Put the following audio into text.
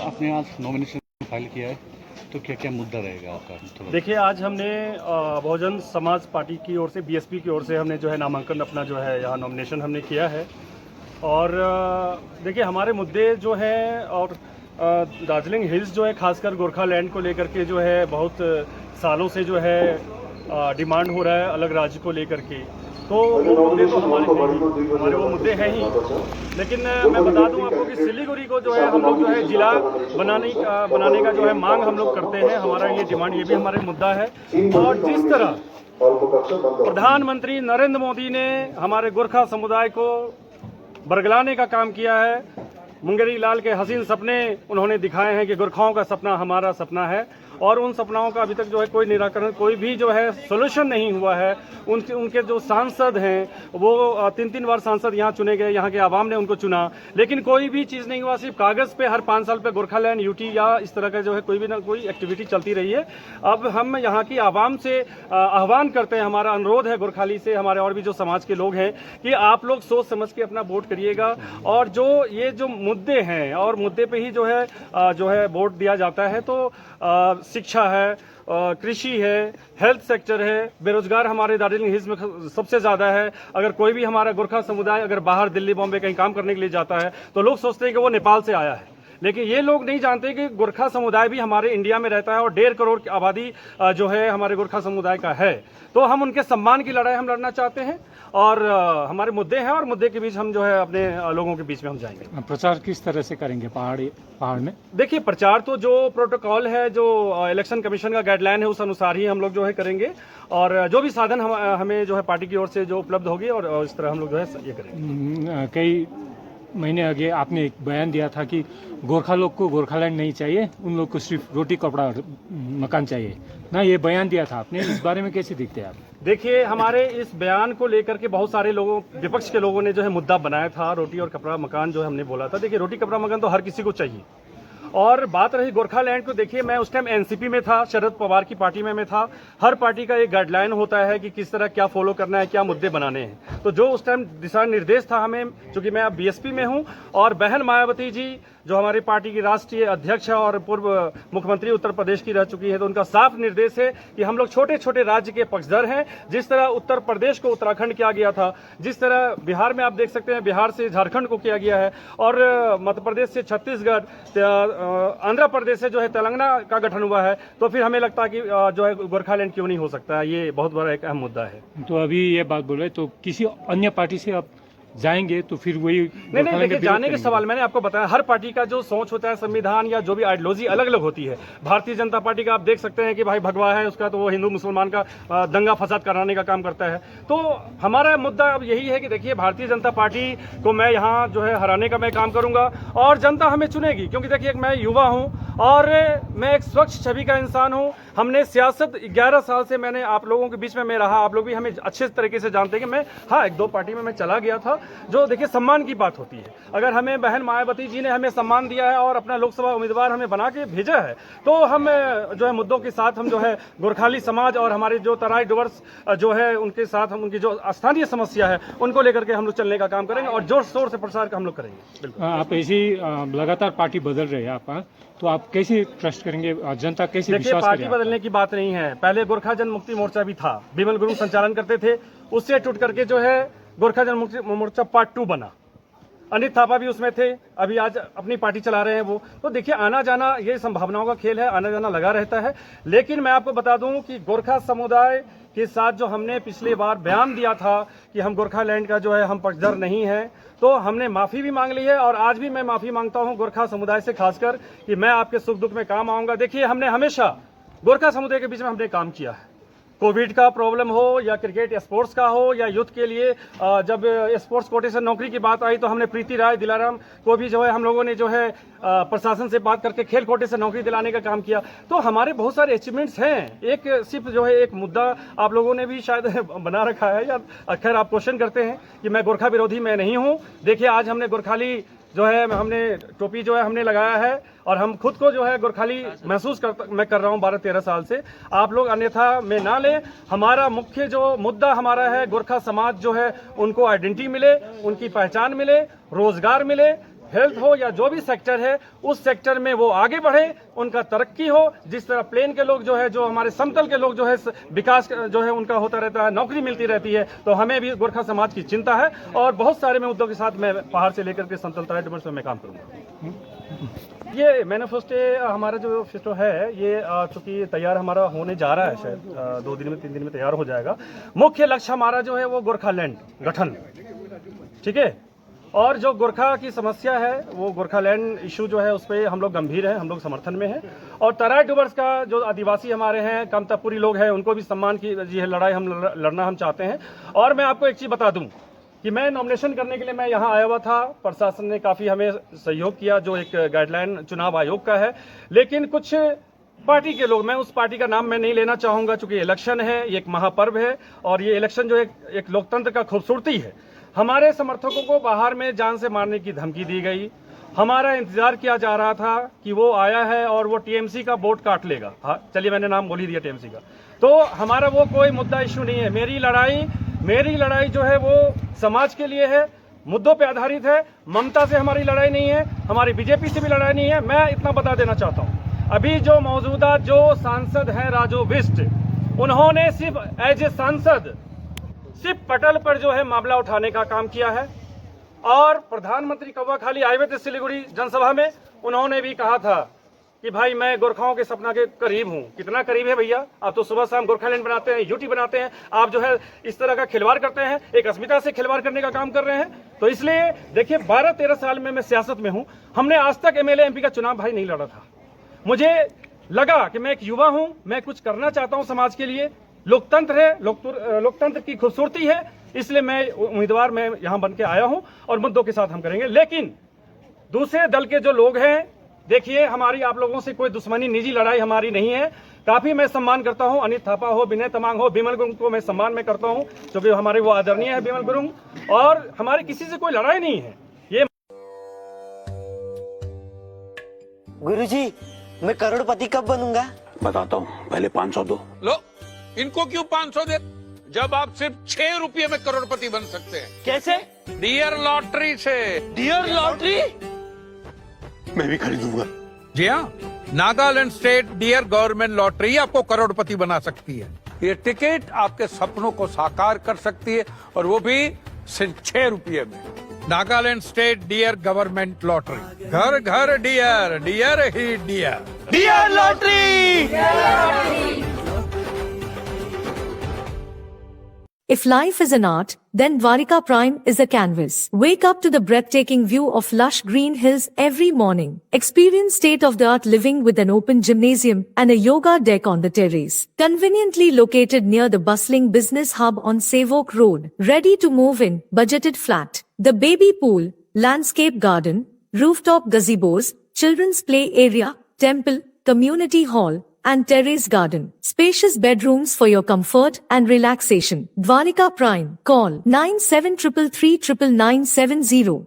आपने आज nomination file किया है, तो क्या क्या मुद्दा रहेगा आपका? देखिए, आज हमने बहुजन समाज पार्टी की ओर से, बीएसपी की ओर से हमने जो है नामांकन अपना जो है यहाँ नॉमिनेशन हमने किया है। और देखिए, हमारे मुद्दे जो हैं और दार्जिलिंग हिल्स जो है, खासकर गोरखालैंड को लेकर के जो है बहुत सालों से जो है डिमांड हो रहा है अलग राज्य को लेकर के। तो वो मुद्दे तो हमारे वो मुद्दे हैं ही। लेकिन मैं बता दूं आपको कि सिलीगुड़ी को जो है हम लोग जो है जिला बनाने का जो है मांग हम लोग करते हैं। हमारा ये डिमांड, ये भी हमारे मुद्दा है। और जिस तरह प्रधानमंत्री नरेंद्र मोदी ने हमारे गोरखा समुदाय को बरगलाने का काम किया है, मुंगेरी लाल के हसीन सपने उन्होंने दिखाए हैं कि गोरखाओं का सपना हमारा सपना है, और उन सपनाओं का अभी तक जो है कोई निराकरण, कोई भी जो है सोल्यूशन नहीं हुआ है। उनके जो सांसद हैं वो 3-3 बार सांसद यहाँ चुने गए, यहाँ के आवाम ने उनको चुना, लेकिन कोई भी चीज़ नहीं हुआ। सिर्फ कागज़ पे हर 5 साल पे गोरखालैंड यूटी या इस तरह का जो है कोई भी ना कोई एक्टिविटी चलती रही है। अब हम यहाँ की आवाम से आह्वान करते हैं, हमारा अनुरोध है गोरखाली से, हमारे और भी जो समाज के लोग हैं, कि आप लोग सोच समझ के अपना वोट करिएगा। और ये जो मुद्दे हैं, और मुद्दे पे ही जो है वोट दिया जाता है। तो शिक्षा है, कृषि है, हेल्थ सेक्टर है, बेरोजगार हमारे दार्जिलिंग हिल्स में सबसे ज्यादा है। अगर कोई भी हमारा गोरखा समुदाय अगर बाहर दिल्ली बॉम्बे कहीं काम करने के लिए जाता है तो लोग सोचते हैं कि वो नेपाल से आया है, लेकिन ये लोग नहीं जानते कि गोरखा समुदाय भी हमारे इंडिया में रहता है और 1.5 करोड़ की आबादी जो है हमारे गोरखा समुदाय का है। तो हम उनके सम्मान की लड़ाई हम लड़ना चाहते हैं, और हमारे मुद्दे हैं, और मुद्दे के बीच हम जो है अपने लोगों के बीच में हम जाएंगे। प्रचार किस तरह से करेंगे पहाड़ में? देखिए, प्रचार तो जो प्रोटोकॉल है, जो इलेक्शन कमीशन का गाइडलाइन है, उस अनुसार ही हम लोग जो है करेंगे, और जो भी साधन हमें जो है पार्टी की ओर से जो उपलब्ध होगी, और इस तरह हम लोग जो है ये करेंगे। कई महीने आगे आपने एक बयान दिया था कि गोरखा लोग को गोरखालैंड नहीं चाहिए, उन लोग को सिर्फ रोटी कपड़ा मकान चाहिए ना, ये बयान दिया था आपने। इस बारे में कैसे दिखते हैं आप? देखिए, हमारे इस बयान को लेकर के बहुत सारे लोगों, विपक्ष के लोगों ने जो है मुद्दा बनाया था, रोटी और कपड़ा मकान जो हमने बोला था। देखिए, रोटी कपड़ा मकान तो हर किसी को चाहिए। और बात रही गोरखालैंड को, देखिए, मैं उस टाइम एनसीपी में था, शरद पवार की पार्टी में था। हर पार्टी का एक गाइडलाइन होता है कि किस तरह क्या फॉलो करना है, क्या मुद्दे बनाने हैं। तो जो उस टाइम दिशा निर्देश था हमें, चूंकि मैं अब बीएसपी में हूं, और बहन मायावती जी जो हमारी पार्टी की राष्ट्रीय अध्यक्ष है और पूर्व मुख्यमंत्री उत्तर प्रदेश की रह चुकी है, तो उनका साफ निर्देश है कि हम लोग छोटे छोटे राज्य के पक्षधर हैं। जिस तरह उत्तर प्रदेश को उत्तराखंड किया गया था, जिस तरह बिहार में आप देख सकते हैं बिहार से झारखंड को किया गया है, और मध्य प्रदेश से छत्तीसगढ़, आंध्र प्रदेश से जो है तेलंगाना का गठन हुआ है, तो फिर हमें लगता है कि जो है गोरखालैंड क्यों नहीं हो सकता है। ये बहुत बड़ा एक अहम मुद्दा है। तो अभी ये बात बोल रहे, तो किसी अन्य पार्टी से आप जाएंगे तो फिर वही नहीं, देखिए, जाने के सवाल, मैंने आपको बताया, हर पार्टी का जो सोच होता है, संविधान या जो भी आइडियोलॉजी अलग अलग होती है। भारतीय जनता पार्टी का आप देख सकते हैं कि भाई भगवा है उसका, तो वो हिंदू मुसलमान का दंगा फसाद कराने का काम करता है। तो हमारा मुद्दा अब यही है कि देखिए, भारतीय जनता पार्टी को मैं यहाँ जो है हराने का मैं काम करूंगा, और जनता हमें चुनेगी, क्योंकि देखिए मैं युवा हूँ और मैं एक स्वच्छ छवि का इंसान हूँ। हमने सियासत 11 साल से मैंने आप लोगों के बीच में मैं रहा, आप लोग भी हमें अच्छे तरीके से जानते हैं कि मैं, हाँ, 1-2 पार्टी में मैं चला गया था। जो देखिए सम्मान की बात होती है, अगर हमें बहन मायावती जी ने हमें सम्मान दिया है और अपना लोकसभा उम्मीदवार हमें बना के भेजा है, तो हम जो है मुद्दों के साथ हम जो है गोरखाली समाज और हमारे जो तराई डुवर्स जो है उनके साथ हम उनकी जो स्थानीय समस्या है उनको लेकर के हम लोग चलने का काम करेंगे, और जोर शोर से प्रसार का हम लोग करेंगे। आप ऐसी लगातार पार्टी बदल रहे हैं आप, तो आप कैसे ट्रस्ट करेंगे, जनता कैसे विश्वास करेगी? पार्टी बदलने की बात नहीं है। पहले गोरखा जन मुक्ति मोर्चा भी था, बिमल गुरु संचालन करते थे, उससे टूट करके जो है गोरखा जन मुक्ति मोर्चा पार्ट 2 बना। अनित थापा भी उसमें थे, अभी आज अपनी पार्टी चला रहे हैं वो। तो देखिए, आना जाना ये संभावनाओं का खेल है, आना जाना लगा रहता है। लेकिन मैं आपको बता दूं कि गोरखा समुदाय के साथ जो हमने पिछली बार बयान दिया था कि हम गोरखालैंड का जो है हम पक्षधर नहीं है, तो हमने माफी भी मांग ली है, और आज भी मैं माफी मांगता हूं गोरखा समुदाय से, खासकर कि मैं आपके सुख दुख में काम आऊंगा। देखिए, हमने हमेशा गोरखा समुदाय के बीच में हमने काम किया है। कोविड का प्रॉब्लम हो या क्रिकेट स्पोर्ट्स का हो या यूथ के लिए जब स्पोर्ट्स कोटे से नौकरी की बात आई तो हमने प्रीति राय दिलाराम को भी जो है हम लोगों ने जो है प्रशासन से बात करके खेल कोटे से नौकरी दिलाने का काम किया। तो हमारे बहुत सारे अचीवमेंट्स हैं। एक सिर्फ जो है एक मुद्दा आप लोगों ने भी शायद बना रखा है, या खैर आप क्वेश्चन करते हैं कि मैं गोरखा विरोधी मैं नहीं हूँ। देखिए, आज हमने गोरखाली जो है हमने टोपी जो है हमने लगाया है, और हम खुद को जो है गोरखाली महसूस मैं कर रहा हूँ 12-13 साल से। आप लोग अन्यथा में ना लें। हमारा मुख्य जो मुद्दा हमारा है, गोरखा समाज जो है उनको आइडेंटिटी मिले, उनकी पहचान मिले, रोजगार मिले, हेल्थ हो या जो भी सेक्टर है, उस सेक्टर में वो आगे बढ़े, उनका तरक्की हो। जिस तरह प्लेन के लोग जो है, जो हमारे समतल के लोग जो है, विकास जो है उनका होता रहता है, नौकरी मिलती रहती है, तो हमें भी गोरखा समाज की चिंता है और बहुत सारे मुद्दों के साथ मैं पहाड़ से लेकर के समतल तराई डुवर्स में मैं काम करूंगा। ये मैनिफेस्टो हमारा जो मैनिफेस्टो है, ये चूंकि तैयार हमारा होने जा रहा है, शायद 2 दिन में 3 दिन में तैयार हो जाएगा। मुख्य लक्ष्य हमारा जो है वो गोरखालैंड गठन, ठीक है। और जो गोरखा की समस्या है, वो गोरखालैंड इशू जो है, उस पर हम लोग गंभीर हैं, हम लोग समर्थन में हैं। और तराई डुवर्स का जो आदिवासी हमारे हैं, कमतापुरी लोग हैं, उनको भी सम्मान की ये लड़ाई हम लड़ना हम चाहते हैं। और मैं आपको एक चीज़ बता दूं कि मैं नॉमिनेशन करने के लिए मैं यहाँ आया हुआ था, प्रशासन ने काफ़ी हमें सहयोग किया, जो एक गाइडलाइन चुनाव आयोग का है। लेकिन कुछ पार्टी के लोग, मैं उस पार्टी का नाम मैं नहीं लेना चाहूँगा, चूँकि इलेक्शन है, ये एक महापर्व है और ये इलेक्शन जो एक लोकतंत्र का खूबसूरती है। हमारे समर्थकों को बाहर में जान से मारने की धमकी दी गई। हमारा इंतजार किया जा रहा था कि वो आया है और वो टीएमसी का वोट काट लेगा। हाँ, चलिए मैंने नाम बोल ही दिया टीएमसी का। तो हमारा वो कोई मुद्दा इशू नहीं है। मेरी लड़ाई जो है वो समाज के लिए है, मुद्दों पे आधारित है। ममता से हमारी लड़ाई नहीं है, हमारी बीजेपी से भी लड़ाई नहीं है। मैं इतना बता देना चाहता हूँ, अभी जो मौजूदा जो सांसद हैं राजू बिष्ट, उन्होंने सिर्फ एज ए सांसद सिर्फ पटल पर जो है मामला उठाने का काम किया है। और प्रधानमंत्री कौवा खाली आए हुए थे सिलीगुड़ी जनसभा में, उन्होंने भी कहा था कि भाई मैं गोरखाओं के सपना के करीब हूं। कितना करीब है भैया? आप तो सुबह शाम गोरखालैंड बनाते हैं, यूटी बनाते हैं, आप जो है इस तरह का खिलवाड़ करते हैं, एक अस्मिता से खिलवाड़ करने का काम कर रहे हैं। तो इसलिए देखिए, 12-13 साल में मैं सियासत में हूं, हमने आज तक एमएलए एमपी का चुनाव भाई नहीं लड़ा था। मुझे लगा कि मैं एक युवा हूं, मैं कुछ करना चाहता हूं समाज के लिए। लोकतंत्र है, लोकतंत्र की खूबसूरती है, इसलिए मैं उम्मीदवार मैं यहां बन के आया हूं और मुद्दों के साथ हम करेंगे। लेकिन दूसरे दल के जो लोग हैं, देखिए हमारी आप लोगों से कोई दुश्मनी, निजी लड़ाई हमारी नहीं है। काफी मैं सम्मान करता हूं, अनित थापा हो, विनय तमांग हो, बिमल गुरुंग को मैं सम्मान में करता हूं, क्योंकि हमारे वो आदरणीय है बिमल गुरुंग, और हमारे किसी से कोई लड़ाई नहीं है। ये गुरुजी, मैं करोड़पति कब बनूंगा? बताता हूँ, पहले 500 दो। लो, इनको क्यों 500 दे, जब आप सिर्फ 6 रुपये में करोड़पति बन सकते हैं। कैसे? डियर लॉटरी से। Dear lottery? मैं भी खरीदूंगा। जी हाँ, Nagaland state dear government lottery आपको करोड़पति बना सकती है। ये टिकट आपके सपनों को साकार कर सकती है, और वो भी सिर्फ 6 रुपये में। Nagaland state dear government lottery, घर घर डियर, डियर ही dear. Dear lottery! If life is an art, then Dwarika Prime is a canvas. Wake up to the breathtaking view of lush green hills every morning. Experience state-of-the-art living with an open gymnasium and a yoga deck on the terrace. Conveniently located near the bustling business hub on Savok Road. Ready to move in, budgeted flat. The baby pool, landscape garden, rooftop gazebos, children's play area, temple, community hall, and terrace garden. Spacious bedrooms for your comfort and relaxation. Dwarika Prime. Call 9733399970.